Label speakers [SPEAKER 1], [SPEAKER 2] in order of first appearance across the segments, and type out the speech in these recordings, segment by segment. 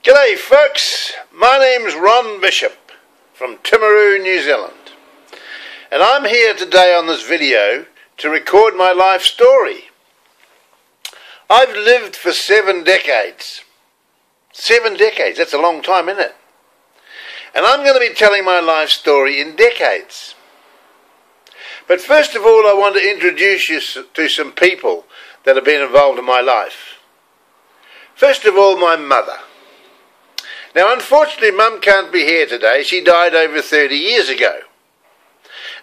[SPEAKER 1] G'day folks, my name's Ron Bishop from Timaru, New Zealand, and I'm here today on this video to record my life story. I've lived for 7 decades. 7 decades, that's a long time, isn't it? And I'm going to be telling my life story in decades. But first of all, I want to introduce you to some people that have been involved in my life. First of all, my mother. Now, unfortunately, Mum can't be here today. She died over 30 years ago.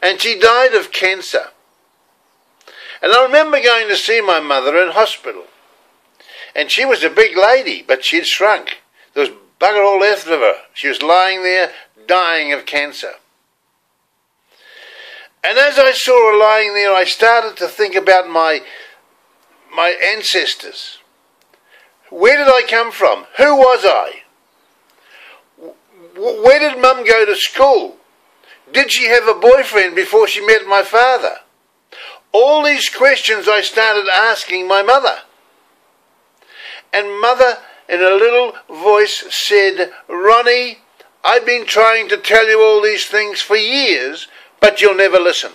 [SPEAKER 1] And she died of cancer. And I remember going to see my mother in hospital. And she was a big lady, but she'd shrunk. There was bugger all left of her. She was lying there, dying of cancer. And as I saw her lying there, I started to think about my ancestors. Where did I come from? Who was I? Where did Mum go to school? Did she have a boyfriend before she met my father? All these questions I started asking my mother. And Mother, in a little voice, said, "Ronnie, I've been trying to tell you all these things for years, but you'll never listen.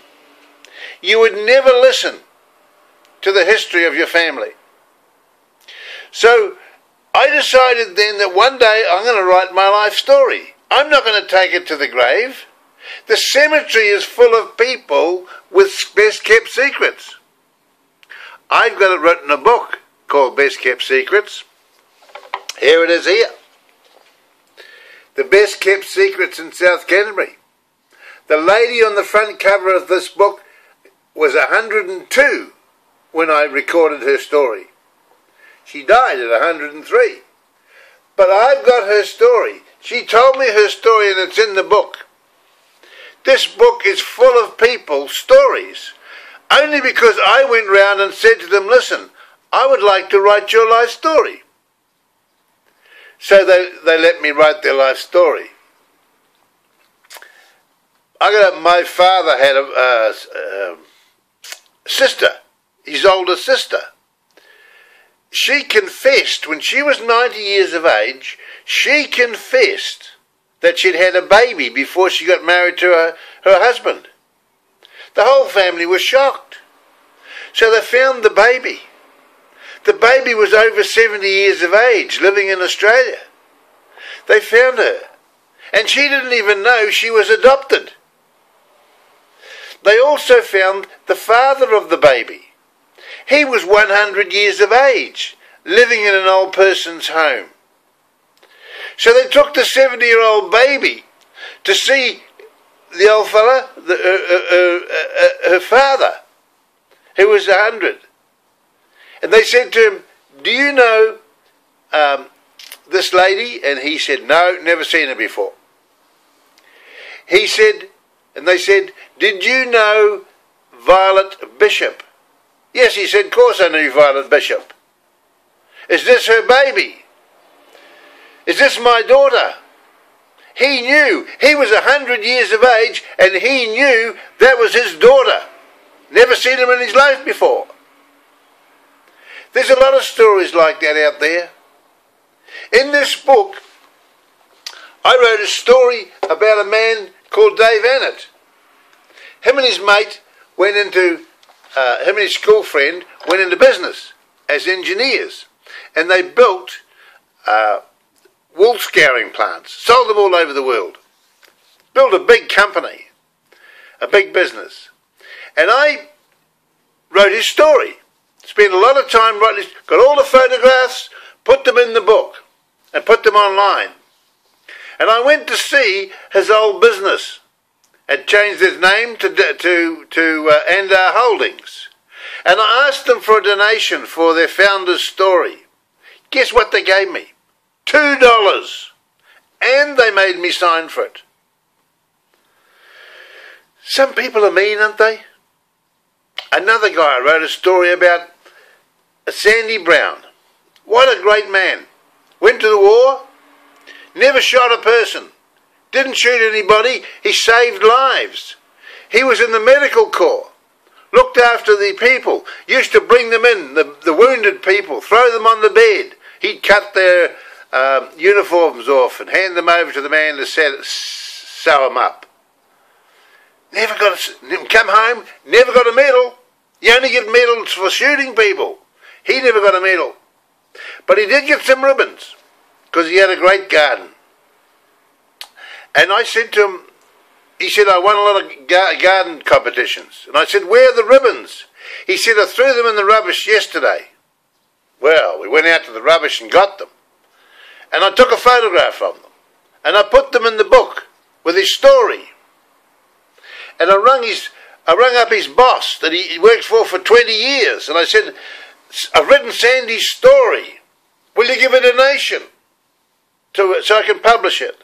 [SPEAKER 1] You would never listen to the history of your family." So I decided then that one day I'm going to write my life story. I'm not going to take it to the grave. The cemetery is full of people with best kept secrets. I've got it written in a book called Best Kept Secrets. Here it is here. The Best Kept Secrets in South Canterbury. The lady on the front cover of this book was 102 when I recorded her story. She died at 103. But I've got her story. She told me her story and it's in the book. This book is full of people's stories. Only because I went round and said to them, "Listen, I would like to write your life story." So they let me write their life story. My father had a sister, his older sister. She confessed, when she was 90 years of age, she confessed that she'd had a baby before she got married to her husband. The whole family was shocked. So they found the baby. The baby was over 70 years of age, living in Australia. They found her. And she didn't even know she was adopted. They also found the father of the baby. He was 100 years of age, living in an old person's home. So they took the 70-year-old baby to see the old fella, her father, who was 100. And they said to him, "Do you know this lady?" And he said, "No, never seen her before." He said, and they said, "Did you know Violet Bishop?" "Yes," he said, "of course I knew Violet Bishop." "Is this her baby? Is this my daughter?" He knew. He was 100 years of age and he knew that was his daughter. Never seen him in his life before. There's a lot of stories like that out there. In this book, I wrote a story about a man called Dave Annett. Him and his mate went into him and his school friend went into business as engineers, and they built wool scouring plants, sold them all over the world, built a big company, a big business. And I wrote his story, spent a lot of time writing, got all the photographs, put them in the book and put them online. And I went to see his old business. Had changed his name to Andar Holdings. And I asked them for a donation for their founder's story. Guess what they gave me? $2. And they made me sign for it. Some people are mean, aren't they? Another guy wrote a story about Sandy Brown. What a great man. Went to the war, never shot a person. Didn't shoot anybody, he saved lives. He was in the medical corps, looked after the people, used to bring them in, the wounded people, throw them on the bed. He'd cut their uniforms off and hand them over to the man to sew them up. Never got come home, never got a medal. You only get medals for shooting people. He never got a medal. But he did get some ribbons because he had a great garden. And I said to him, he said, I won a lot of garden competitions. And I said, where are the ribbons? He said, I threw them in the rubbish yesterday. Well, we went out to the rubbish and got them. And I took a photograph of them. And I put them in the book with his story. And I rang up his boss that he worked for 20 years. And I said, I've written Sandy's story. Will you give a donation so I can publish it?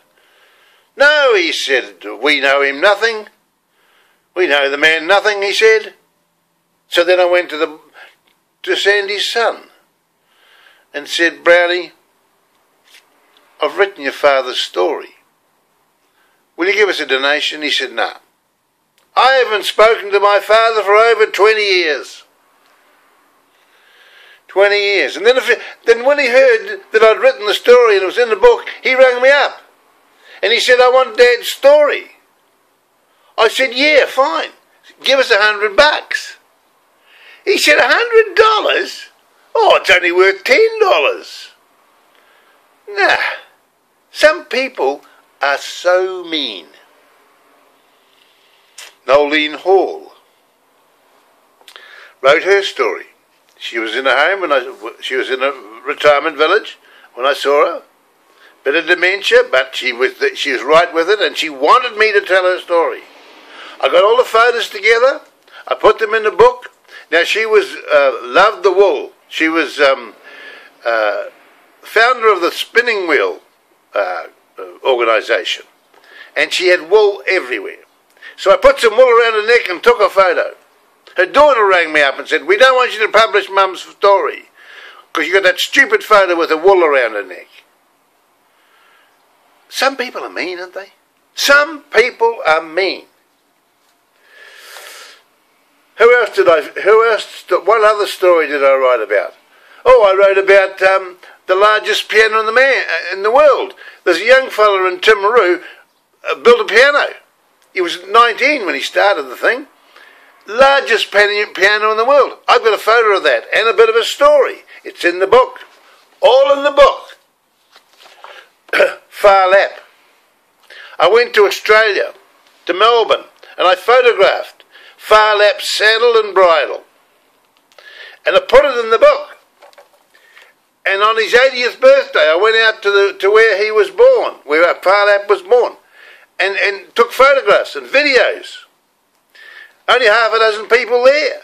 [SPEAKER 1] No, he said, we know him nothing. We know the man nothing, he said. So then I went to Sandy's son and said, Brownie, I've written your father's story. Will you give us a donation? He said, no. I haven't spoken to my father for over 20 years. 20 years. And then when he heard that I'd written the story and it was in the book, he rang me up. And he said, I want Dad's story. I said, yeah, fine. Give us $100. He said, $100? Oh, it's only worth $10. Nah. Some people are so mean. Nolene Hall wrote her story. She was in a home she was in a retirement village when I saw her. Bit of dementia, but she was right with it, and she wanted me to tell her story. I got all the photos together. I put them in the book. Now she was loved the wool. She was founder of the Spinning Wheel organisation, and she had wool everywhere. So I put some wool around her neck and took a photo. Her daughter rang me up and said, we don't want you to publish Mum's story because you got that stupid photo with the wool around her neck. Some people are mean, aren't they? Some people are mean. What other story did I write about? Oh, I wrote about the largest piano in the world. There's a young fella in Timaru built a piano. He was 19 when he started the thing. Largest piano in the world. I've got a photo of that and a bit of a story. It's in the book. All in the book. Phar Lap. I went to Australia, to Melbourne, and I photographed Phar Lap's saddle and bridle. And I put it in the book. And on his 80th birthday, I went out to where he was born, where Phar Lap was born, and took photographs and videos. Only half a dozen people there.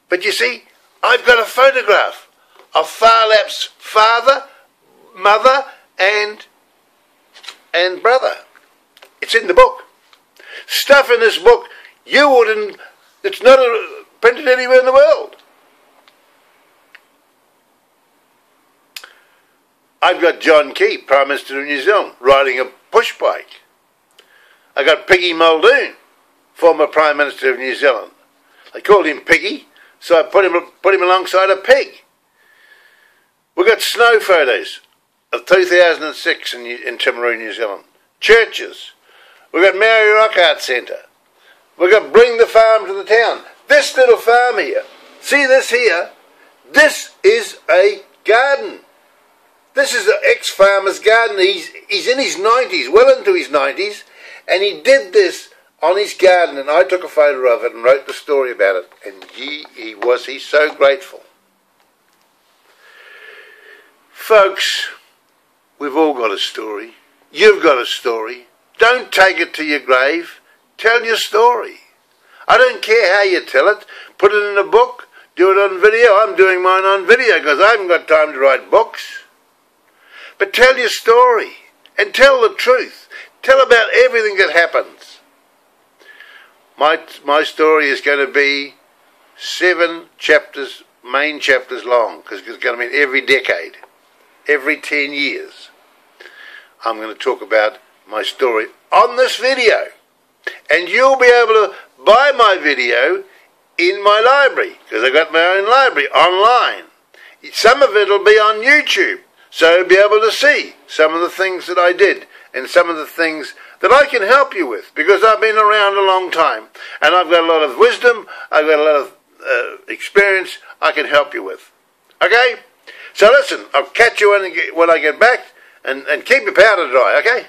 [SPEAKER 1] But you see, I've got a photograph of Phar Lap's father, mother, and brother. It's in the book. Stuff in this book you wouldn't, it's not printed anywhere in the world. I've got John Key, Prime Minister of New Zealand, riding a push bike. I got Piggy Muldoon, former Prime Minister of New Zealand. They called him Piggy, so I put him alongside a pig. We got snow photos of 2006 in Timaru, New Zealand. Churches. We got Maori Rock Art Centre. We got Bring the Farm to the Town. This little farm here, see this here? This is a garden. This is an ex-farmer's garden. He's in his 90s, well into his 90s, and he did this on his garden, and I took a photo of it and wrote the story about it, and he's so grateful. Folks, we've all got a story. You've got a story. Don't take it to your grave. Tell your story. I don't care how you tell it. Put it in a book. Do it on video. I'm doing mine on video because I haven't got time to write books. But tell your story and tell the truth. Tell about everything that happens. My story is going to be 7 chapters, main chapters long, because it's going to be every decade, every 10 years. I'm going to talk about my story on this video. And you'll be able to buy my video in my library, because I've got my own library online. Some of it will be on YouTube. So be able to see some of the things that I did and some of the things that I can help you with, because I've been around a long time and I've got a lot of wisdom, I've got a lot of experience I can help you with. Okay? So listen, I'll catch you when I get back, and keep your powder dry, okay?